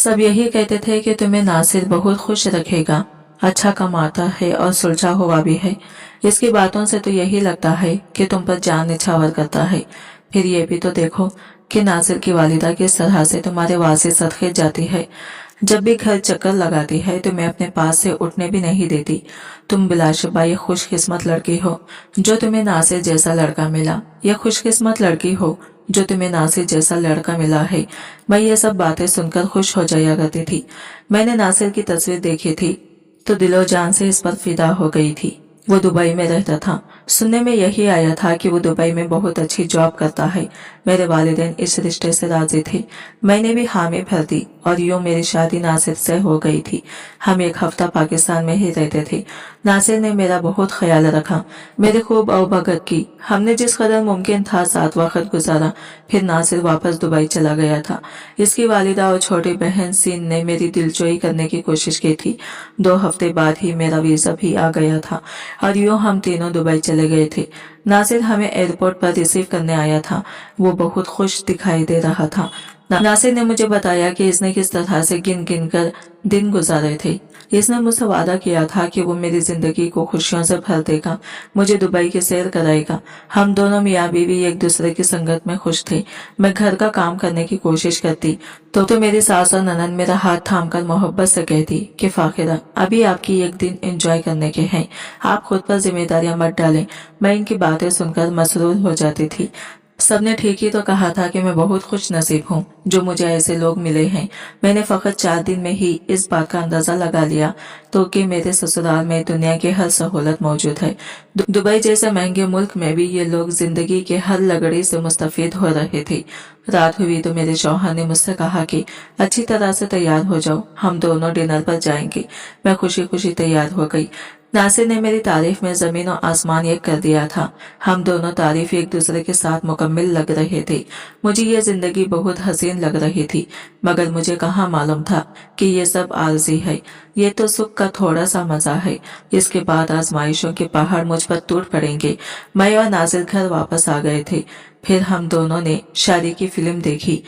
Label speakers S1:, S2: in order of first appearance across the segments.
S1: सब यही कहते थे कि तुम्हें नासिर बहुत खुश रखेगा, अच्छा कमाता है और सुलझा हुआ भी है। इसकी बातों से तो यही लगता है कि तुम पर जान निछावर करता है। फिर ये भी तो देखो कि नासिर की वालिदा किस तरह से तुम्हारे वासे सदके जाती है। जब भी घर चक्कर लगाती है तो मैं अपने पास से उठने भी नहीं देती। तुम बिलाशुबा ये खुशकिस्मत लड़की हो जो तुम्हें नासिर जैसा लड़का मिला, या खुशकिस्मत लड़की हो जो तुम्हें नासिर जैसा लड़का मिला है। मैं ये सब बातें सुनकर खुश हो जाया करती थी। मैंने नासिर की तस्वीर देखी थी तो दिलो जान से इस पर फिदा हो गई थी। वो दुबई में रहता था। सुनने में यही आया था कि वो दुबई में बहुत अच्छी जॉब करता है। मेरे वालिदैन इस रिश्ते से राजी थे। मैंने भी हामी भर दी और यूं मेरी शादी नासिर से हो गई थी। हम एक हफ्ता पाकिस्तान में ही रहते थे। नासिर ने मेरा बहुत ख्याल रखा, मेरे खूब अवभगत की। हमने जिस कदर मुमकिन था साथ वक्त गुजारा। फिर नासिर वापस दुबई चला गया था। इसकी वालिदा और छोटी बहन सीन ने मेरी दिलजोई करने की कोशिश की थी। 2 हफ्ते बाद ही मेरा वीजा भी आ गया था और यूं हम तीनों दुबई चले गए थे। नासिर हमें एयरपोर्ट पर रिसीव करने आया था। वो बहुत खुश दिखाई दे रहा था। नासिर ने मुझे बताया कि इसने किस तरह से गिन गिन कर दिन गुजारे थे। इसने मुझसे वादा किया था कि वो मेरी जिंदगी को खुशियों से भर देगा, मुझे दुबई की सैर कराएगा। हम दोनों मियाँ बीवी एक दूसरे की संगत में खुश थे। मैं घर का काम करने की कोशिश करती तो मेरी सास और ननद मेरा हाथ थामकर मोहब्बत से कहती कि फाखिरा, अभी आपकी एक दिन एंजॉय करने के हैं, आप खुद पर जिम्मेदारियां मत डालें। मैं इनकी बातें सुनकर मसरूर हो जाती थी। सबने ठीक ही तो कहा था कि मैं बहुत खुश नसीब हूँ जो मुझे ऐसे लोग मिले हैं। मैंने फकत 4 दिन में ही इस बात का अंदाजा लगा लिया तो कि मेरे ससुराल में दुनिया की हर सहूलत मौजूद है। दुबई जैसे महंगे मुल्क में भी ये लोग जिंदगी के हर लगड़ी से मुस्तफीद हो रहे थे। रात हुई तो मेरे शौहर ने मुझसे कहा कि अच्छी तरह से तैयार हो जाओ, हम दोनों डिनर पर जाएंगे। मैं खुशी खुशी तैयार हो गई। नासिर ने मेरी तारीफ में जमीन और आसमान एक कर दिया था। हम दोनों तारीफ एक दूसरे के साथ मुकम्मिल लग रहे थे। मुझे ये जिंदगी बहुत हसीन लग रही थी, मगर मुझे कहाँ मालूम था कि ये सब आरजी है। ये तो सुख का थोड़ा सा मजा है, इसके बाद आजमाइशों के पहाड़ मुझ पर टूट पड़ेंगे। मैं और नासिर घर वापस आ गए थे। फिर हम दोनों ने शादी की फिल्म देखी।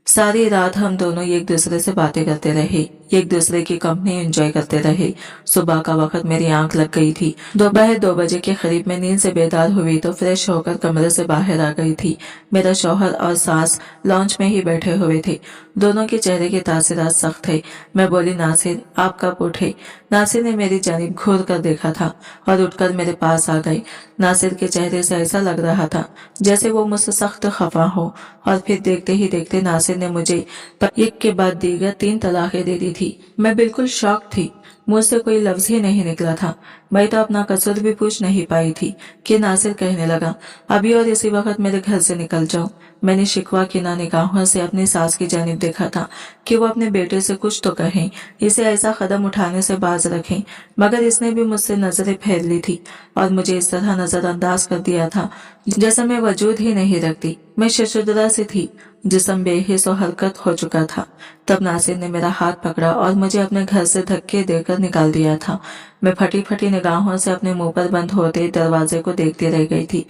S1: सारी रात हम दोनों एक दूसरे से बातें करते रहे, एक दूसरे की कंपनी एंजॉय करते रहे। सुबह का वक्त मेरी आंख लग गई थी। दोपहर 2 बजे के करीब मैं नींद से बेदार हुई तो फ्रेश होकर कमरे से बाहर आ गई थी। मेरा शौहर और सास लॉन्च में ही बैठे हुए थे। दोनों के चेहरे के तासीरात सख्त थे। मैं बोली, नासिर आप कब उठे? नासिर ने मेरी जानिब घूर कर देखा था और उठकर मेरे पास आ गए। नासिर के चेहरे से ऐसा लग रहा था जैसे वो मुझसे सख्त खफा हो। और फिर देखते ही देखते नासिर ने मुझे एक के बाद दीगर 3 तलाकें दे दी थी। मैं बिल्कुल शॉक थी। मुझसे कोई लफ्ज ही नहीं निकला था। मैं तो अपना कसूर भी पूछ नहीं पाई थी कि नासिर कहने लगा, अभी और इसी वक्त मेरे घर से निकल जाओ। मैंने शिकवा की ना निगाहों से अपनी सास की जानिब देखा था कि वो अपने बेटे से कुछ तो कहें, इसे ऐसा कदम उठाने से बाज रखें, मगर इसने भी मुझसे नजरें फेर ली थी और मुझे इस तरह नजरअंदाज कर दिया था जैसा मैं वजूद ही नहीं रखती। मैं शशुदरा से थी, जिस्म बेहिस और हरकत हो चुका था। तब नासिर ने मेरा हाथ पकड़ा और मुझे अपने घर से धक्के देकर निकाल दिया था। मैं फटी फटी निगाहों से अपने मुंह पर बंद होते दरवाजे को देखती रह गई थी।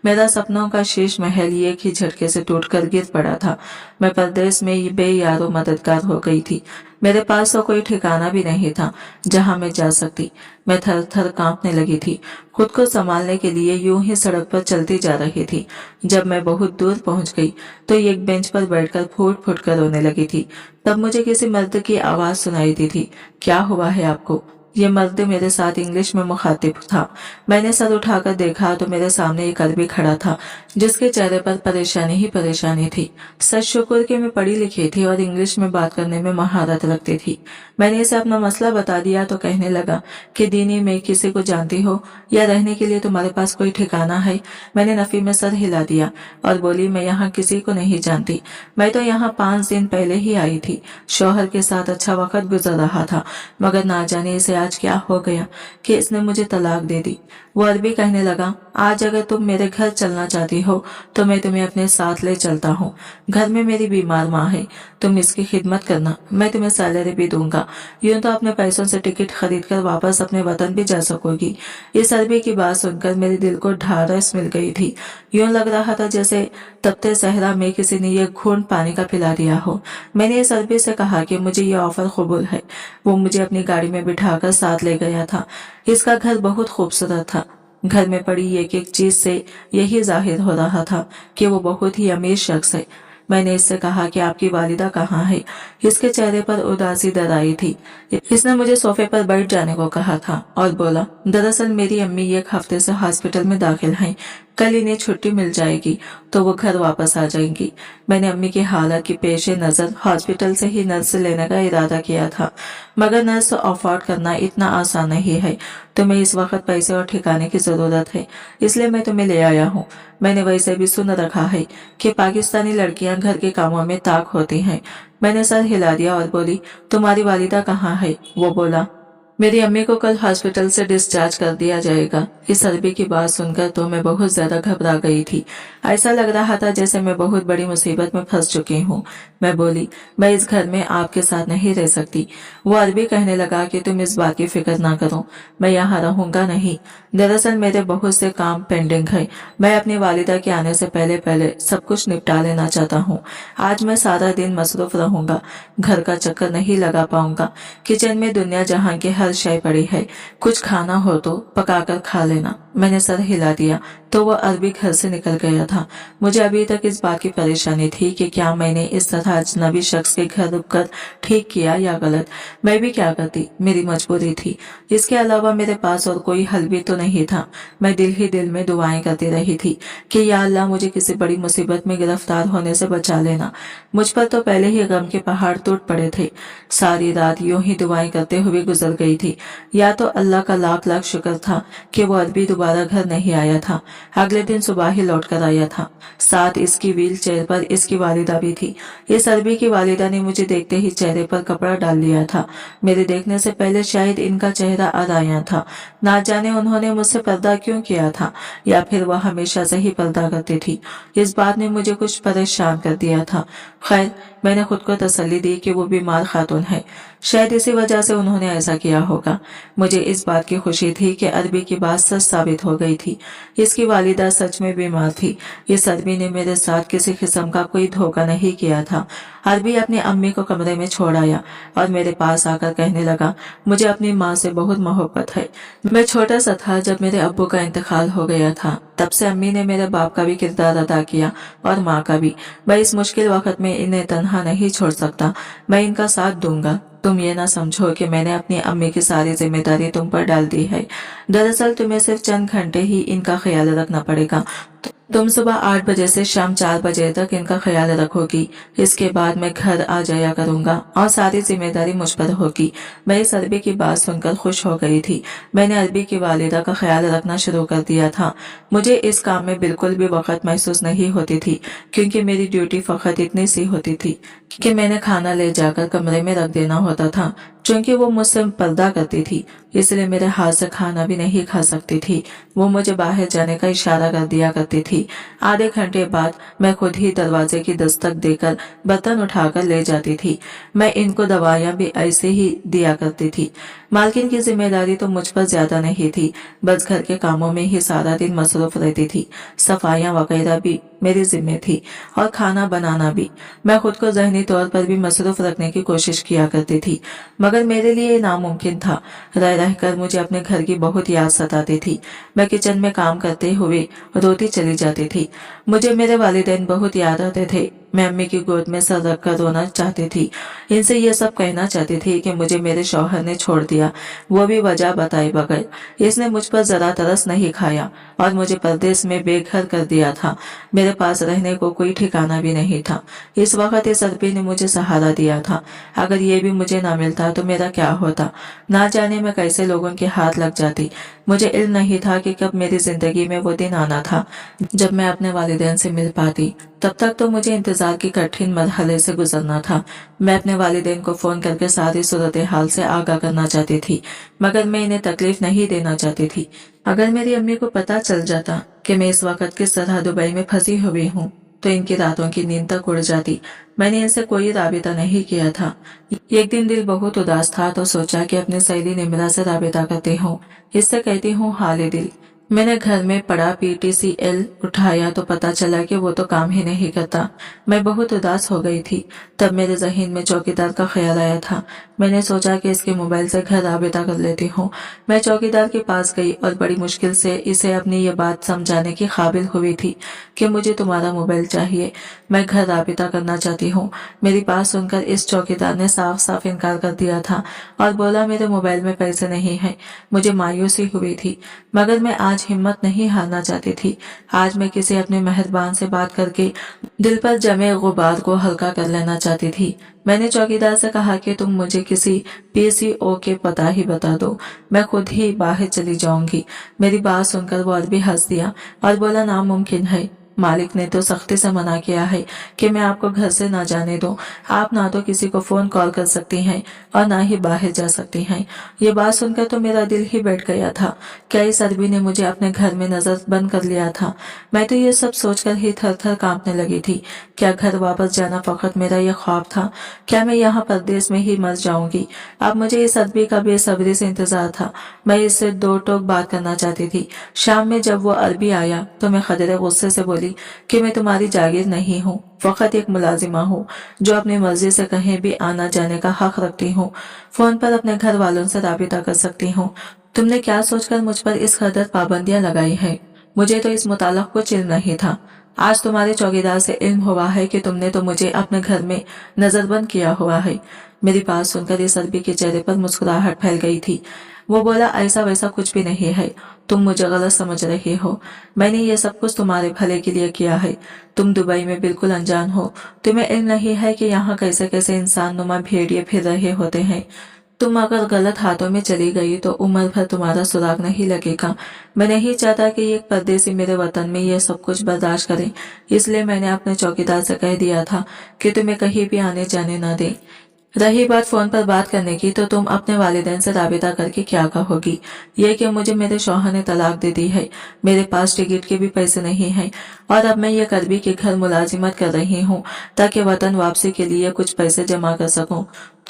S1: मेरा सपनों का शीश महल एक ही झटके से टूटकर गिर पड़ा था। मैं परदेश में बेयारो मददगार हो गई थी। मेरे पास तो कोई ठिकाना भी नहीं था जहां मैं जा सकती। मैं थर थर कांपने लगी थी। खुद को संभालने के लिए यूं ही सड़क पर चलती जा रही थी। जब मैं बहुत दूर पहुंच गई तो एक बेंच पर बैठकर फूट फूट कर रोने लगी थी। तब मुझे किसी मर्द की आवाज सुनाई दी थी, क्या हुआ है आपको? ये मर्द मेरे साथ इंग्लिश में मुखातिब था। मैंने सर उठाकर देखा तो मेरे सामने एक अरबी खड़ा था जिसके चेहरे पर परेशानी ही परेशानी थी। सच शुक्र कि मैं पढ़ी लिखी थी और इंग्लिश में बात करने में महारत रखती थी। मैंने इसे अपना मसला बता दिया तो कहने लगा कि दीनी में किसी को जानती हो या रहने के लिए तुम्हारे पास कोई ठिकाना है? मैंने नफी में सर हिला दिया और बोली, मैं यहाँ किसी को नहीं जानती। मैं तो यहाँ 5 दिन पहले ही आई थी। शौहर के साथ अच्छा वक्त गुजर रहा था, मगर ना जाने इसे आज आज क्या हो गया कि इसने मुझे तलाक दे दी। वो अरबी कहने लगा, आज अगर तुम मेरे घर चलना चाहती हो तो मैं तुम्हें अपने साथ ले चलता हूँ। घर में मेरी बीमार माँ है, तुम इसकी खिदमत करना, मैं तुम्हें सैलरी भी दूंगा। यूं तो अपने पैसों से टिकट खरीद कर वापस अपने वतन भी जा सकोगी। इस अरबी की बात सुनकर मेरे दिल को ढाढ़स मिल गई थी। यूं लग रहा था जैसे तपते सहरा में किसी ने ये घूंट पानी का पिला दिया हो। मैंने इस अरबी से कहा कि मुझे ये ऑफर कबूल है। वो मुझे अपनी गाड़ी में बिठाकर साथ ले गया था। इसका घर बहुत खूबसूरत था। घर में पड़ी एक एक चीज से यही जाहिर हो रहा था कि वो बहुत ही अमीर शख्स है। मैंने इससे कहा कि आपकी वालिदा कहाँ है। इसके चेहरे पर उदासी दर आई थी। इसने मुझे सोफे पर बैठ जाने को कहा था और बोला, दरअसल मेरी अम्मी एक हफ्ते से हॉस्पिटल में दाखिल हैं। कल इन्हें छुट्टी मिल जाएगी तो वो घर वापस आ जाएंगी। मैंने अम्मी की हालत की पेश नजर हॉस्पिटल से ही नर्स लेने का इरादा किया था, मगर नर्स अफोर्ड करना इतना आसान नहीं है। तुम्हें इस वक्त पैसे और ठिकाने की जरूरत है, इसलिए मैं तुम्हें ले आया हूँ। मैंने वैसे भी सुन रखा है कि पाकिस्तानी लड़कियां घर के कामों में ताक होती हैं। मैंने सर हिला दिया और बोली, तुम्हारी वालिदा कहाँ है? वो बोला, मेरी अम्मी को कल हॉस्पिटल से डिस्चार्ज कर दिया जाएगा। इस अरबी की बात सुनकर तो मैं बहुत ज्यादा घबरा गई थी। ऐसा लग रहा था जैसे मैं बहुत बड़ी मुसीबत में फंस चुकी हूँ। मैं बोली, मैं इस घर में आपके साथ नहीं रह सकती। वो अरबी कहने लगा कि तुम इस बात की फिक्र ना करो, मैं यहाँ रहूंगा नहीं। दरअसल मेरे बहुत से काम पेंडिंग है। मैं अपनी वालिदा के आने से पहले पहले सब कुछ निपटा लेना चाहता हूँ। आज मैं सारा दिन मसरूफ रहूंगा, घर का चक्कर नहीं लगा पाऊंगा। किचन में दुनिया जहाँ की हर शय पड़ी है, कुछ खाना हो तो पकाकर खा लेना। मैंने सर हिला दिया तो वो अरबी घर से निकल गया था। मुझे अभी तक इस बात की परेशानी थी कि क्या मैंने इस तरह अजनबी शख्स के घर रुककर ठीक किया या गलत। मैं भी क्या करती, मेरी मजबूरी थी। इसके अलावा मेरे पास और कोई हल भी तो नहीं था। मैं दिल ही दिल में दुआएं करती रही थी कि या अल्लाह मुझे किसी बड़ी मुसीबत में गिरफ्तार होने से बचा लेना। मुझ पर तो पहले ही गम के पहाड़ टूट पड़े थे। सारी रात यूं ही दुआएं करते हुए गुजर गई थी। या तो अल्लाह का लाख लाख शुक्र था कि वो अरबी दोबारा घर नहीं आया था। अगले दिन सुबह ही लौट कर आया था। साथ इसकी व्हील चेयर पर इसकी वालिदा भी थी। इस अरबी की वालिदा ने मुझे देखते ही चेहरे पर कपड़ा डाल लिया था। मेरे देखने से पहले शायद इनका चेहरा अराया था। ना जाने उन्होंने मुझसे पर्दा क्यों किया था, या फिर वह हमेशा से ही पर्दा करती थी। इस बात ने मुझे कुछ परेशान कर दिया था। खैर, मैंने खुद को तसल्ली दी कि वो बीमार खातून है, शायद इसी वजह से उन्होंने ऐसा किया होगा। मुझे इस बात की खुशी थी कि अरबी की बात सच साबित हो गई थी। इसकी वालिदा सच में बीमार थी। इस अरबी ने मेरे साथ किसी किस्म का कोई धोखा नहीं किया था। अरबी अपनी अम्मी को कमरे में छोड़ आया और मेरे पास आकर कहने लगा, मुझे अपनी माँ से बहुत मोहब्बत है। मैं छोटा सा था जब मेरे अब्बू का इंतकाल हो गया था। तब से अम्मी ने मेरे बाप का भी किरदार अदा किया और माँ का भी। मैं इस मुश्किल वक्त में इन्हें तन्हा नहीं छोड़ सकता। मैं इनका साथ दूंगा। तुम ये ना समझो कि मैंने अपनी अम्मी की सारी जिम्मेदारी तुम पर डाल दी है। दरअसल तुम्हें सिर्फ चंद घंटे ही इनका ख्याल रखना पड़ेगा। तुम सुबह 8 बजे से शाम 4 बजे तक इनका ख्याल रखोगी। इसके बाद मैं घर आ जाया करूंगा और सारी जिम्मेदारी मुझ पर होगी। मैं इस अरबी की बात सुनकर खुश हो गई थी। मैंने अरबी की वालिदा का ख्याल रखना शुरू कर दिया था। मुझे इस काम में बिल्कुल भी वक़्त महसूस नहीं होती थी, क्योंकि मेरी ड्यूटी फकत इतनी सी होती थी कि मैंने खाना ले जाकर कमरे में रख देना होता था। चूंकि वो मुझसे पर्दा करती थी, इसलिए मेरे हाथ से खाना भी नहीं खा सकती थी। वो मुझे बाहर जाने का इशारा कर दिया करती थी। आधे घंटे बाद मैं खुद ही दरवाजे की दस्तक देकर बर्तन उठाकर ले जाती थी। मैं इनको दवाइयाँ भी ऐसे ही दिया करती थी। मालकिन की जिम्मेदारी तो मुझ पर ज्यादा नहीं थी, बस घर के कामों में ही सारा दिन मसरूफ रहती थी। सफाइयाँ वगैरह भी मेरी जिम्मे थी और खाना बनाना भी। मैं खुद को जहनी तौर पर भी मसरूफ रखने की कोशिश किया करती थी, मगर मेरे लिए ये नामुमकिन था। रह रहकर मुझे अपने घर की बहुत याद सताती थी। मैं किचन में काम करते हुए रोती चली जाती थी। मुझे मेरे वालिदैन बहुत याद आते थे। मैं अम्मी की गोद में सर रखकर रोना चाहती थी। इनसे ये सब कहना चाहती थी कि मुझे मेरे शौहर ने छोड़ दिया, वो भी वजह बताए बगैर। इसने मुझ पर जरा तरस नहीं खाया और मुझे परदेश में बेघर कर दिया था। मेरे पास रहने को कोई ठिकाना भी नहीं था। इस वक्त इस अरबी ने मुझे सहारा दिया था। अगर ये भी मुझे ना मिलता तो मेरा क्या होता, ना जाने मैं कैसे लोगों के हाथ लग जाती। मुझे इल्म नहीं था कि कब मेरी जिंदगी में वो दिन आना था जब मैं अपने वालिदैन से मिल पाती। तब तक तो मुझे इंतजार इंतजार की कठिन मरहले से गुजरना था। मैं अपने वालिदैन को फोन करके सारी सूरत हाल से आगाह करना चाहती थी, मगर मैं इन्हें तकलीफ नहीं देना चाहती थी। अगर मेरी अम्मी को पता चल जाता कि मैं इस वक्त किस तरह दुबई में फंसी हुई हूँ तो इनकी रातों की नींद तक उड़ जाती। मैंने इनसे कोई राबिता नहीं किया था। एक दिन दिल बहुत उदास था तो सोचा कि अपनी सहेली निम्रा से राबिता करती हूँ। इससे कहती हूँ हाल दिल। मैंने घर में पड़ा PTCL उठाया तो पता चला कि वो तो काम ही नहीं करता। मैं बहुत उदास हो गई थी। तब मेरे जहन में चौकीदार का ख्याल आया था। मैंने सोचा कि इसके मोबाइल से घर राबिता कर लेती हूँ। मैं चौकीदार के पास गई और बड़ी मुश्किल से इसे अपनी ये बात समझाने की काबिल हुई थी कि मुझे तुम्हारा मोबाइल चाहिए, मैं घर राबिता करना चाहती हूँ। मेरी बात सुनकर इस चौकीदार ने साफ साफ इनकार कर दिया था और बोला मेरे मोबाइल में पैसे नहीं है। मुझे मायूसी हुई थी, मगर मैं आज हिम्मत नहीं हारना चाहती थी। आज मैं किसी अपने मेहरबान से बात करके दिल पर जमे गुबार को हल्का कर लेना चाहती थी। मैंने चौकीदार से कहा कि तुम मुझे किसी PCO के पता ही बता दो, मैं खुद ही बाहर चली जाऊंगी। मेरी बात सुनकर वो अरबी हंस दिया और बोला नामुमकिन है। मालिक ने तो सख्ती से मना किया है कि मैं आपको घर से ना जाने दूं। आप ना तो किसी को फोन कॉल कर सकती हैं और ना ही बाहर जा सकती हैं। ये बात सुनकर तो मेरा दिल ही बैठ गया था। क्या इस अरबी ने मुझे अपने घर में नजर बंद कर लिया था? मैं तो ये सब सोचकर ही थर थर कांपने लगी थी। क्या घर वापस जाना फकत मेरा ये ख्वाब था? क्या मैं यहाँ परदेश में ही मर जाऊंगी? अब मुझे इस अरबी का बेसब्री से इंतजार था। मैं इससे दो टोक बात करना चाहती थी। शाम में जब वो अरबी आया तो मैं खदरे गुस्से से बोली कि मैं तुम्हारी जागीर नहीं हूँ, फकत एक मुलाजिमा हूँ जो अपनी मर्जी से कहीं भी आना जाने का हक रखती हूँ। फोन पर अपने घर वालों से राबिता कर सकती हूँ। तुमने क्या सोचकर मुझ पर इस कदर पाबंदियां लगाई है? मुझे तो इस मुतालक को चिल्म नहीं था। आज तुम्हारे चौकीदार से इल्म हुआ है कि तुमने तो मुझे अपने घर में नजरबंद किया हुआ है। मेरी बात सुनकर इस अरबी के चेहरे पर मुस्कुराहट फैल गई थी। वो बोला ऐसा वैसा कुछ भी नहीं है, तुम मुझे गलत समझ रही हो। मैंने ये सब कुछ तुम्हारे भले के लिए किया है। तुम दुबई में बिल्कुल अनजान हो। तुम्हें इल्म नहीं है कि यहाँ कैसे कैसे इंसान नुमा भेड़िए फिर रहे होते हैं। तुम अगर गलत हाथों में चली गई तो उम्र भर तुम्हारा सुराग नहीं लगेगा। मैं नहीं चाहता कि एक परदेसी मेरे वतन में ये सब कुछ बर्दाश्त करे, इसलिए मैंने अपने चौकीदार से कह दिया था कि तुम्हें कहीं भी आने जाने न दे। रही बात फोन पर बात करने की, तो तुम अपने वालिदैन से राबिता करके क्या कहोगी? ये कि मुझे मेरे शौहर ने तलाक दे दी है, मेरे पास टिकट के भी पैसे नहीं हैं और अब मैं ये करबी के घर मुलाजिमत कर रही हूँ ताकि वतन वापसी के लिए कुछ पैसे जमा कर सकूं।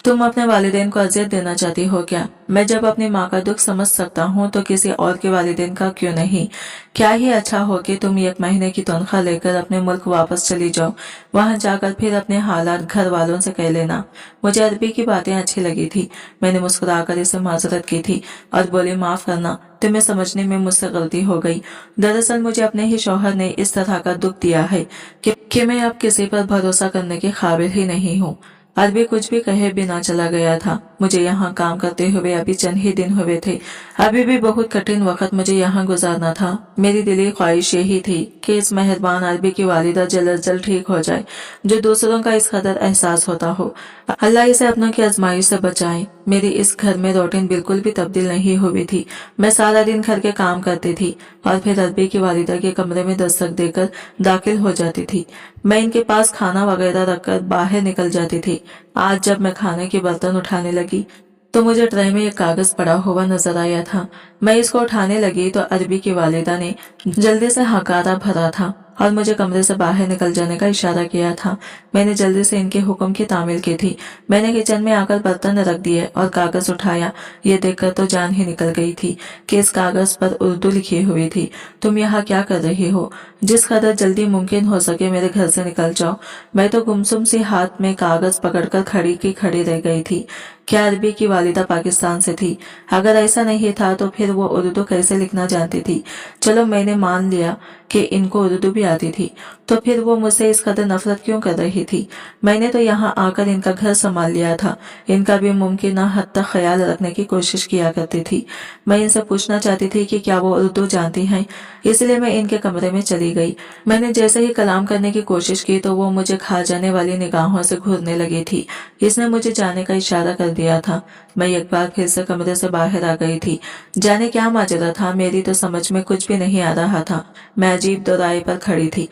S1: तुम अपने वालिदैन को अजियत देना चाहती हो क्या? मैं जब अपनी माँ का दुख समझ सकता हूँ तो किसी और के वालिदैन का क्यों नहीं? क्या ही अच्छा हो कि तुम 1 महीने की तनख्वाह लेकर अपने मुल्क वापस चली जाओ। वहां जाकर फिर अपने हालात घर वालों से कह लेना। मुझे अरबी की बातें अच्छी लगी थी। मैंने मुस्कुराकर इसे माजरत की थी और बोली माफ करना, तुम्हें समझने में मुझसे गलती हो गई। दरअसल मुझे अपने ही शौहर ने इस तरह का दुख दिया है कि मैं अब किसी पर भरोसा करने के काबिल ही नहीं हूँ। अरबी कुछ भी कहे बिना चला गया था। मुझे यहाँ काम करते हुए अभी चंद ही दिन हुए थे। अभी भी बहुत कठिन वक्त मुझे यहाँ गुजारना था। मेरी दिली ख्वाहिश यही थी कि इस मेहरबान अरबी की वालिदा जल्द अज जल्द ठीक हो जाए, जो दूसरों का इस कदर एहसास होता हो। अल्लाह इसे अपनों की आजमाइश से बचाए। मेरी इस घर में रूटीन बिल्कुल भी तब्दील नहीं हुई थी। मैं सारा दिन घर के काम करती थी और फिर अरबी की वालिदा के कमरे में दस्तक देकर दाखिल हो जाती थी। मैं इनके पास खाना वगैरह रखकर बाहर निकल जाती थी। आज जब मैं खाने के बर्तन उठाने लगी तो मुझे ट्रे में एक कागज पड़ा हुआ नजर आया था। मैं इसको उठाने लगी तो अरबी की वालिदा ने जल्दी से हकारा भरा था और मुझे कमरे से बाहर निकल जाने का इशारा किया था। मैंने जल्दी से इनके हुक्म की तामील की थी। मैंने किचन में आकर बर्तन रख दिए और कागज उठाया। ये देखकर तो जान ही निकल गई थी कि इस कागज पर उर्दू लिखी हुई थी, तुम यहाँ क्या कर रही हो? जिस कदर जल्दी मुमकिन हो सके मेरे घर से निकल जाओ। मैं तो गुमसुम सी हाथ में कागज पकड़कर खड़ी की खड़ी रह गई थी। क्या अरबी की वालिदा पाकिस्तान से थी? अगर ऐसा नहीं था तो फिर वो उर्दू कैसे लिखना जानती थी? चलो मैंने मान लिया कि इनको उर्दू भी आती थी, तो फिर वो मुझसे इस कदर नफरत क्यों कर रही थी? मैंने तो यहाँ आकर इनका घर संभाल लिया था। इनका भी मुमकिन हद तक ख्याल रखने की कोशिश किया करती थी। मैं इनसे पूछना चाहती थी कि क्या वो उर्दू जानती हैं, इसलिए मैं इनके कमरे में चली गई। मैंने जैसे ही कलाम करने की कोशिश की तो वो मुझे खा जाने वाली निगाहों से घूरने लगी थी। इसने मुझे जाने का इशारा कर दिया था। मैं एक बार फिर से कमरे से बाहर आ गई थी। जाने क्या माजरा था, मेरी तो समझ में कुछ भी नहीं आ रहा था। मैं अजीब दोराहे पर खड़ी थी।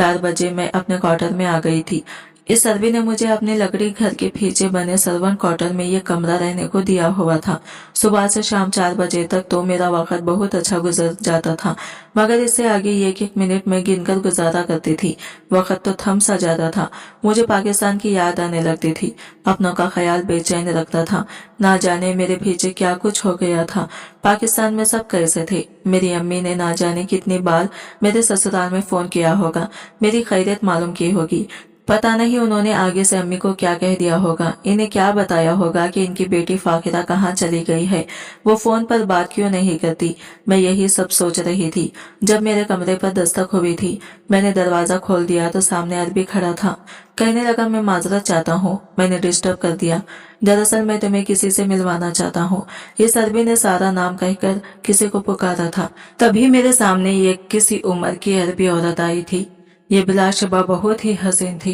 S1: 4 बजे मैं अपने क्वार्टर में आ गई थी। इस अरबी ने मुझे अपने लकड़ी घर के पीछे बने सर्वेंट क्वार्टर में ये कमरा रहने को दिया हुआ था। सुबह से शाम 4 बजे तक तो मेरा वक्त बहुत अच्छा गुजर जाता था, मगर इससे आगे एक एक मिनट में गिनकर गुजारा करती थी। वक्त तो थम सा जाता था। मुझे पाकिस्तान की याद आने लगती थी। अपनों का ख्याल बेचैन रखता था। ना जाने मेरे पीछे क्या कुछ हो गया था। पाकिस्तान में सब कैसे थे। मेरी अम्मी ने ना जाने कितनी बार मेरे ससुराल में फोन किया होगा, मेरी खैरियत मालूम की होगी। पता नहीं उन्होंने आगे से अम्मी को क्या कह दिया होगा, इन्हें क्या बताया होगा कि इनकी बेटी फाकिरा कहाँ चली गई है, वो फोन पर बात क्यों नहीं करती। मैं यही सब सोच रही थी जब मेरे कमरे पर दस्तक हुई थी। मैंने दरवाजा खोल दिया तो सामने अरबी खड़ा था। कहने लगा, मैं माजरत चाहता हूँ, मैंने डिस्टर्ब कर दिया। दरअसल मैं तुम्हें किसी से मिलवाना चाहता हूँ। इस अरबी ने सारा नाम कहकर किसी को पुकारा था। तभी मेरे सामने एक किसी उम्र की अरबी औरत आई थी। ये बिलाशुबा बहुत ही हसीन थी।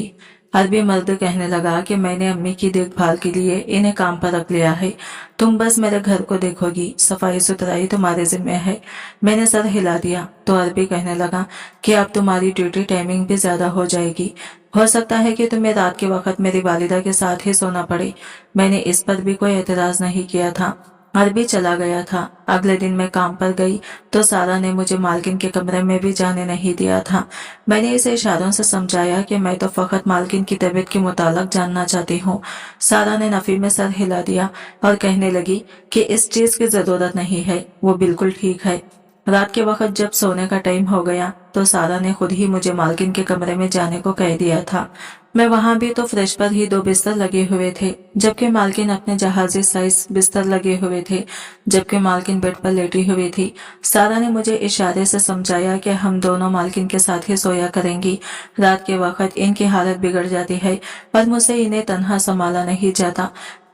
S1: अरबी मर्द कहने लगा कि मैंने अम्मी की देखभाल के लिए इन्हें काम पर रख लिया है। तुम बस मेरे घर को देखोगी, सफाई सुथराई तुम्हारे जिम्मे है। मैंने सर हिला दिया तो अरबी कहने लगा कि अब तुम्हारी ड्यूटी टाइमिंग भी ज्यादा हो जाएगी। हो सकता है कि तुम्हें रात के वक्त मेरी वालिदा के साथ ही सोना पड़े। मैंने इस पर भी कोई एतराज नहीं किया था। अरबी चला गया था। अगले दिन मैं काम पर गई तो सारा ने मुझे मालकिन के कमरे में भी जाने नहीं दिया था। मैंने इसे इशारों से समझाया कि मैं तो फकत मालकिन की तबीयत के मुतालिक जानना चाहती हूँ। सारा ने नफी में सर हिला दिया और कहने लगी कि इस चीज की जरूरत नहीं है, वो बिल्कुल ठीक है। रात के वक्त जब सोने का टाइम हो गया तो सारा ने खुद ही मुझे मालकिन के कमरे में जाने को कह दिया था। मैं वहां भी तो फ्रेश पर ही 2 बिस्तर लगे हुए थे, जबकि मालकिन अपने जहाजी साइज बिस्तर लगे हुए थे, जबकि मालकिन बेड पर लेटी हुई थी। सारा ने मुझे इशारे से समझाया कि हम दोनों मालकिन के साथ ही सोया करेंगी। रात के वक्त इनकी हालत बिगड़ जाती है, पर मुझसे इन्हें तन्हा संभाला नहीं जाता।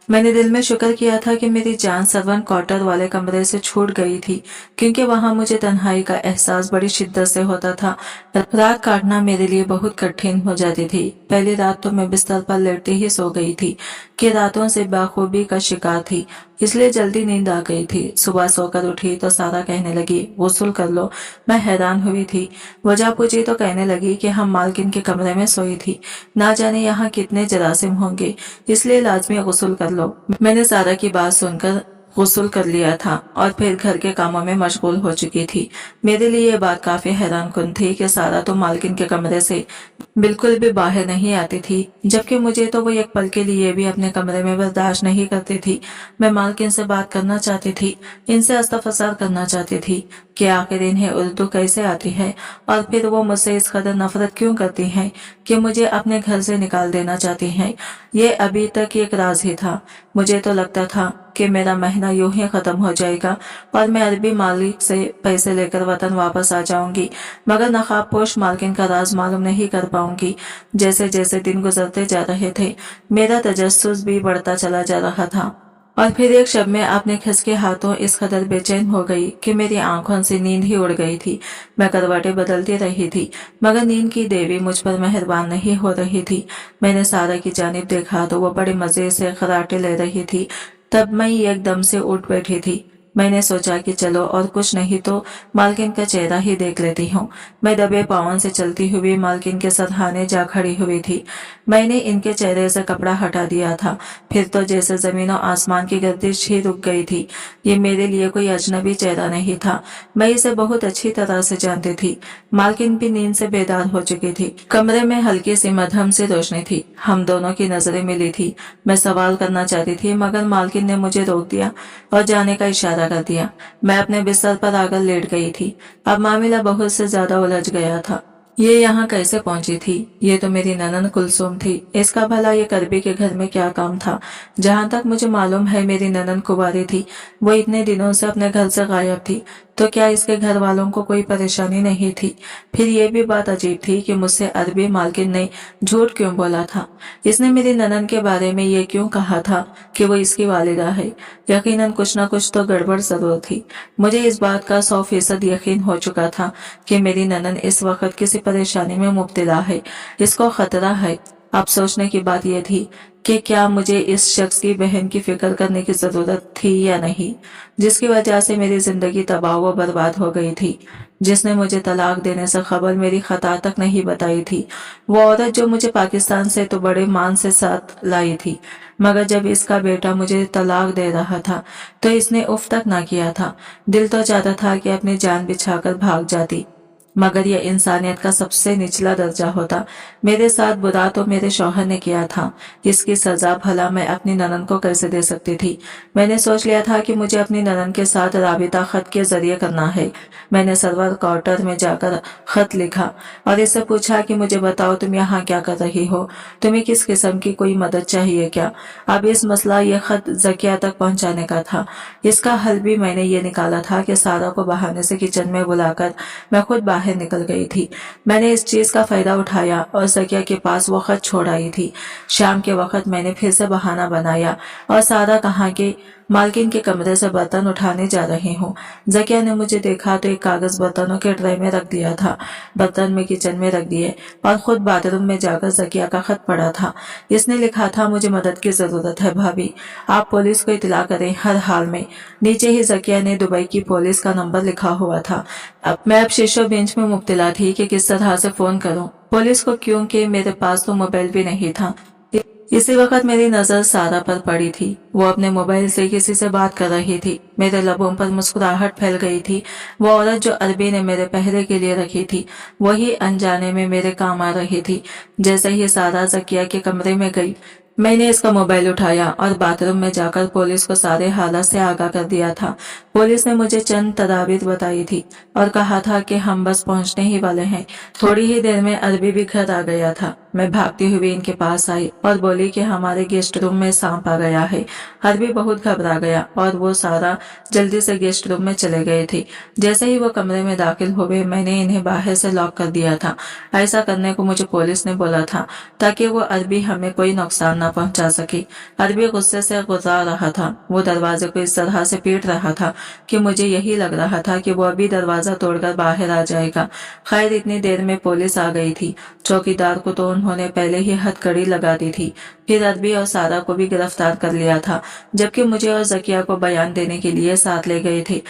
S1: मैंने दिल में शुक्र किया था कि मेरी जान सर्वेंट क्वार्टर वाले कमरे से छूट गई थी, क्योंकि वहां मुझे तन्हाई का एहसास बड़ी शिद्दत से होता था। रात काटना मेरे लिए बहुत कठिन हो जाती थी। पहली रात तो मैं बिस्तर पर लेटते ही सो गई थी कि रातों से बाखूबी का शिकार थी, इसलिए जल्दी नींद आ गई थी। सुबह सोकर उठी तो सारा कहने लगी, गुस्ल कर लो। मैं हैरान हुई थी। वजह पूछी तो कहने लगी कि हम मालकिन के कमरे में सोई थी, ना जाने यहाँ कितने जरासिम होंगे, इसलिए लाजमी गुस्ल कर लो। मैंने सारा की बात सुनकर गुस्ल कर लिया था और फिर घर के कामों में मशगूल हो चुकी थी। मेरे लिए ये बात काफी हैरान कुन थी कि सारा तो मालकिन के कमरे से बिल्कुल भी बाहर नहीं आती थी, जबकि मुझे तो वो एक पल के लिए भी अपने कमरे में बर्दाश्त नहीं करती थी। मैं मालकिन से बात करना चाहती थी, इनसे इस्तफसार करना चाहती थी कि आखिर इन्हें उर्दू कैसे आती है, और फिर वो मुझसे इस कदर नफरत क्यों करती हैं कि मुझे अपने घर से निकाल देना चाहती हैं। ये अभी तक एक राज ही था। मुझे तो लगता था कि मेरा महीना यूं ही खत्म हो जाएगा और मैं अरबी मालिक से पैसे लेकर वतन वापस आ जाऊंगी, मगर नकाबपोश मालकिन का राज मालूम नहीं कर पाऊंगी। जैसे जैसे दिन गुजरते जा रहे थे, मेरा तजस्सुस भी बढ़ता चला जा रहा था। और फिर एक शब में अपने खिसके हाथों इस कदर बेचैन हो गई कि मेरी आंखों से नींद ही उड़ गई थी। मैं करवटें बदलती रही थी, मगर नींद की देवी मुझ पर मेहरबान नहीं हो रही थी। मैंने सारा की जानिब देखा तो वो बड़े मजे से खराटे ले रही थी। तब मैं एकदम से उठ बैठी थी। मैंने सोचा कि चलो और कुछ नहीं तो मालकिन का चेहरा ही देख लेती हूँ। मैं दबे पाँव से चलती हुई मालकिन के सरहाने जा खड़ी हुई थी। मैंने इनके चेहरे से कपड़ा हटा दिया था, फिर तो जैसे जमीन और आसमान की गर्दिश ही रुक गई थी। ये मेरे लिए कोई अजनबी चेहरा नहीं था, मैं इसे बहुत अच्छी तरह से जानती थी। मालकिन भी नींद से बेदार हो चुकी थी। कमरे में हल्की सी मध्यम सी रोशनी थी। हम दोनों की नजरें मिली थी। मैं सवाल करना चाहती थी, मगर मालकिन ने मुझे रोक दिया और जाने का इशारा कर दिया। मैं अपने बिस्तर पर आकर लेट गई थी। अब मामला बहुत से ज्यादा उलझ गया था। ये यहाँ कैसे पहुंची थी? ये तो मेरी ननन कुलसुम थी। इसका भला ये करबी के घर में क्या काम था? जहाँ तक मुझे मालूम है मेरी ननन कुंवारी थी, वो इतने दिनों से अपने घर से गायब थी, तो क्या इसके घर वालों को कोई परेशानी नहीं थी? फिर ये भी बात अजीब थी कि मुझसे अरबी मालकिन ने झूठ क्यों बोला था? इसने मेरी ननन के बारे में ये क्यों कहा था कि वो इसकी वालिदा है? यकीनन कुछ न कुछ तो गड़बड़ जरूर थी। मुझे इस बात का 100% यकीन हो चुका था कि मेरी ननन इस वक्त किसी परेशानी में मुब्तला है, इसको खतरा है। अब सोचने की बात यह थी कि क्या मुझे इस शख्स की बहन की फिक्र करने की जरूरत थी या नहीं, जिसकी वजह से मेरी जिंदगी तबाह व बर्बाद हो गई थी, जिसने मुझे तलाक देने से खबर मेरी खता तक नहीं बताई थी, वो औरत जो मुझे पाकिस्तान से तो बड़े मान से साथ लाई थी, मगर जब इसका बेटा मुझे तलाक दे रहा था तो इसने उफ तक ना किया था। दिल तो चाहता था कि अपनी जान बिछाकर भाग जाती, मगर यह इंसानियत का सबसे निचला दर्जा होता। मेरे साथ बुरा तो मेरे शौहर ने किया था, इसकी सजा भला मैं अपनी ननन को कैसे दे सकती थी। मैंने सोच लिया था कि मुझे अपनी ननन के साथ राबिता खत के जरिए करना है। मैंने सर्वर क्वार्टर में जाकर खत लिखा और इससे पूछा कि मुझे बताओ तुम यहाँ क्या कर रही हो, तुम्हें किस किस्म की कोई मदद चाहिए क्या। अब इस मसला यह खत जकिया तक पहुंचाने का था। इसका हल भी मैंने ये निकाला था कि सारा को बहाने से किचन में बुलाकर मैं खुद बाहर निकल गई थी। मैंने इस चीज का फायदा उठाया और जकिया के पास वो खत छोड़ आई थी। शाम के वक्त मैंने फिर से बहाना बनाया और सारा कहाँ के मालकिन के कमरे से बर्तन उठाने जा रही हूँ। जकिया ने मुझे देखा तो एक कागज बर्तनों के ट्रे में रख दिया था, बर्तन में किचन में रख दिए और खुद बाथरूम में जाकर जकिया का खत पढ़ा था। इसने लिखा था, मुझे मदद की जरूरत है भाभी, आप पुलिस को इतला करें हर हाल में। नीचे ही जकिया ने दुबई की पुलिस का नंबर लिखा हुआ था। मैं अब शीशो बेंच में मुब्तला थी कि किस तरह से फोन करूं पुलिस को, क्योंकि मेरे पास तो मोबाइल भी नहीं था। इसी वक्त मेरी नजर सारा पर पड़ी थी। वो अपने मोबाइल से किसी से बात कर रही थी। मेरे लबों पर मुस्कुराहट फैल गई थी। वो औरत जो अरबी ने मेरे पहरे के लिए रखी थी वही अनजाने में मेरे काम आ रही थी। जैसे ही सारा जकिया के कमरे में गई, मैंने इसका मोबाइल उठाया और बाथरूम में जाकर पुलिस को सारे हालात से आगाह कर दिया था। पुलिस ने मुझे चंद तदाबीर बताई थी और कहा था कि हम बस पहुंचने ही वाले हैं। थोड़ी ही देर में अरबी भी घर आ गया था। मैं भागती हुई इनके पास आई और बोली कि हमारे गेस्ट रूम में सांप आ गया है। अरबी बहुत घबरा गया और वो सारा जल्दी से गेस्ट रूम में चले गए थे। जैसे ही वो कमरे में दाखिल हुए, मैंने इन्हें बाहर से लॉक कर दिया था। ऐसा करने को मुझे पुलिस ने बोला था ताकि वो अरबी हमें कोई नुकसान न पहुंचा सके। अरबी गुस्से से गुजार रहा था। वो दरवाजे को इस तरह से पीट रहा था कि मुझे यही लग रहा था कि वो अभी दरवाजा तोड़कर बाहर आ जाएगा। खैर इतनी देर में पुलिस आ गई थी। चौकीदार को तो उन्होंने पहले ही हथकड़ी लगा दी थी। फिर अरबी और सारा को भी गिरफ्तार कर लिया था, जबकि मुझे और जकिया को बयान देने के लिए साथ ले गए थे।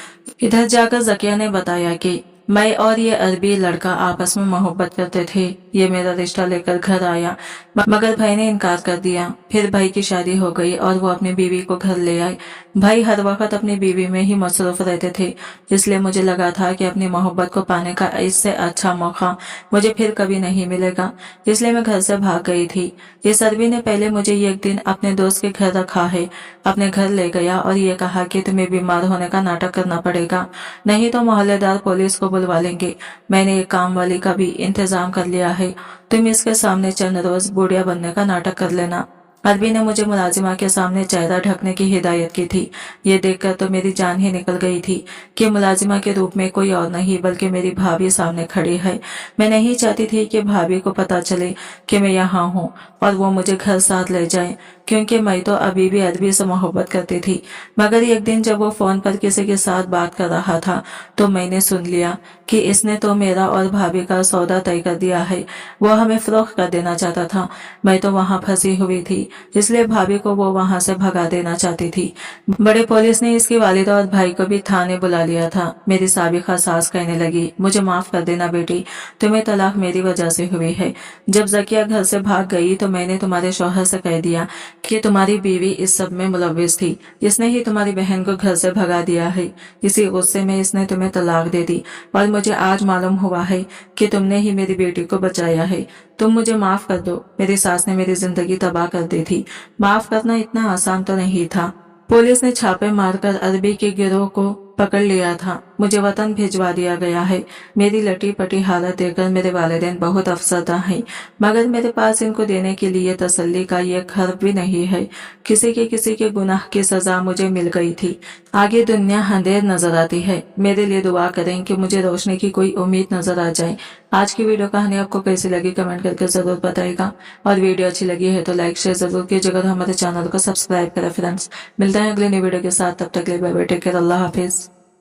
S1: इधर जाकर जकिया ने बताया कि मैं और ये अरबी लड़का आपस में मोहब्बत करते थे। ये मेरा रिश्ता लेकर घर आया, मगर भाई ने इनकार कर दिया। फिर भाई की शादी हो गई और वो अपनी बीवी को घर ले आए। भाई हर वक्त अपनी बीवी में ही मसरूफ रहते थे, इसलिए मुझे लगा था कि अपनी मोहब्बत को पाने का इससे अच्छा मौका मुझे फिर कभी नहीं मिलेगा, इसलिए मैं घर से भाग गई थी। इस अरबी ने पहले मुझे एक दिन अपने दोस्त के घर रखा है, अपने घर ले गया और ये कहा कि तुम्हें बीमार होने का नाटक करना पड़ेगा, नहीं तो मोहल्लेदार पुलिस को बुलवा लेंगे। मैंने एक काम वाली का भी इंतजाम कर लिया है, तुम इसके सामने चंद रोज बुढ़िया बनने का नाटक कर लेना। अरबी ने मुझे मुलाजिमा के सामने चेहरा ढकने की हिदायत की थी। ये देखकर तो मेरी जान ही निकल गई थी कि मुलाजिमा के रूप में कोई और नहीं बल्कि मेरी भाभी सामने खड़ी है। मैं नहीं चाहती थी कि भाभी को पता चले कि मैं यहाँ हूँ और वो मुझे घर साथ ले जाए, क्योंकि मैं तो अभी भी अरबी से मोहब्बत करती थी। मगर एक दिन जब वो फोन पर किसी के साथ बात कर रहा था तो मैंने सुन लिया कि इसने तो मेरा और भाभी का सौदा तय कर दिया है। वो हमें फरोख्त कर देना चाहता था। मैं तो वहाँ फंसी हुई थी, इसलिए भाभी को वो वहाँ से भगा देना चाहती थी। बड़े पुलिस ने इसकी वालिदा और भाई को भी थाने बुला लिया था। मेरी साबिका सास कहने लगी, मुझे माफ कर देना बेटी, तुम्हें तलाक मेरी वजह से हुई है। जब जकिया घर से भाग गई तो मैंने तुम्हारे शौहर से कह दिया कि तुम्हारी बीवी इस सब में मुलव्विस थी, इसने ही तुम्हारी बहन को घर से भगा दिया है। इसी गुस्से में इसने तुम्हें तलाक दे दी और मुझे आज मालूम हुआ है कि तुमने ही मेरी बेटी को बचाया है। तुम मुझे माफ कर दो, मेरी सास ने मेरी जिंदगी तबाह कर दी थी। माफ करना इतना आसान तो नहीं था। पुलिस ने छापे मारकर अरबी के गिरोह को पकड़ लिया था। मुझे वतन भिजवा दिया गया है। मेरी लटी पटी हालत देखकर मेरे वालिदैन बहुत अफसरदा हैं, मगर मेरे पास इनको देने के लिए तसल्ली का ये खर्ब भी नहीं है। किसी के गुनाह की सजा मुझे मिल गई थी। आगे दुनिया अंधेर नजर आती है। मेरे लिए दुआ करें कि मुझे रोशनी की कोई उम्मीद नजर आ जाए। आज की वीडियो कहानी आपको कैसी लगी कमेंट करके जरूर बताइएगा, और वीडियो अच्छी लगी है तो लाइक शेयर जरूर कीजिएगा और हमारे चैनल को सब्सक्राइब करें फ्रेंड्स। मिलते हैं अगले नई वीडियो के साथ, तब तक के लिए बाय बाय, टेक केयर, अल्लाह हाफिज।